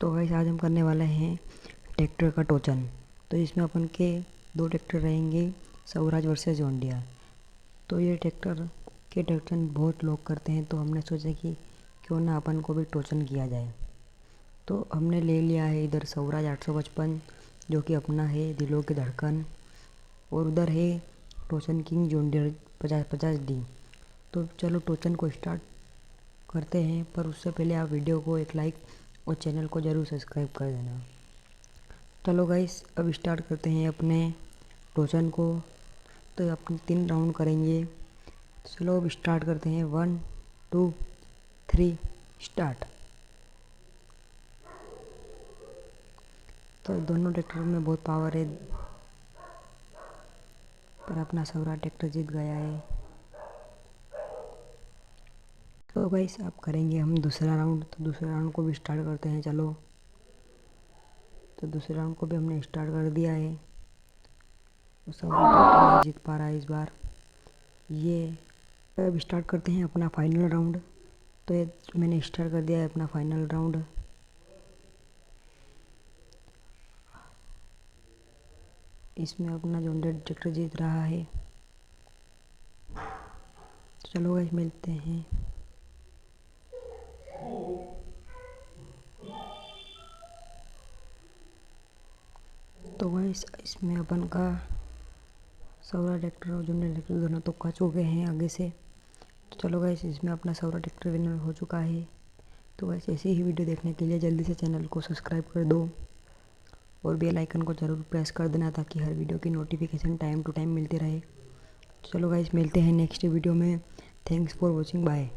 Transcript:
तो गाइस आज हम करने वाले हैं ट्रैक्टर का टोचन। तो इसमें अपन के दो ट्रैक्टर रहेंगे, स्वराज वर्सेस जॉन डियर। तो ये ट्रैक्टर के टोचन बहुत लोग करते हैं, तो हमने सोचा कि क्यों ना अपन को भी टोचन किया जाए। तो हमने ले लिया है इधर स्वराज 855 जो कि अपना है दिलों की धड़कन, और उधर है टोचन किंग जॉन डियर 5050D। तो चलो टोचन को स्टार्ट करते हैं, पर उससे पहले आप वीडियो को एक लाइक और चैनल को ज़रूर सब्सक्राइब कर देना। चलो गाइस अब स्टार्ट करते हैं अपने टोचन को। तो अपने 3 राउंड करेंगे। चलो अब स्टार्ट करते हैं। 1 2 3 स्टार्ट। तो दोनों ट्रैक्टर में बहुत पावर है, पर अपना स्वराज ट्रैक्टर जीत गया है। तो गाइस अब करेंगे हम दूसरा राउंड। तो दूसरे राउंड को भी स्टार्ट करते हैं। चलो तो दूसरे राउंड को भी हमने स्टार्ट कर दिया है। तो स्वराज ट्रैक्टर नहीं जीत पा रहा है इस बार। ये अब स्टार्ट करते हैं अपना फाइनल राउंड। तो ये मैंने स्टार्ट कर दिया है अपना फाइनल राउंड। इसमें अपना जॉन डियर ट्रैक्टर जीत रहा है। चलो गाइस मिलते हैं। तो गाइस इसमें अपन का स्वराज ट्रैक्टर और जॉन डियर ट्रैक्टर दोनों तो खा चुके हैं आगे से। तो चलो गाइस इसमें अपना स्वराज ट्रैक्टर विनर हो चुका है। तो गाइस ऐसे ही वीडियो देखने के लिए जल्दी से चैनल को सब्सक्राइब कर दो और बेल आइकन को ज़रूर प्रेस कर देना, ताकि हर वीडियो की नोटिफिकेशन टाइम टू टाइम मिलती रहे। चलो गाइस मिलते हैं नेक्स्ट वीडियो में। Thanks for watching, bye.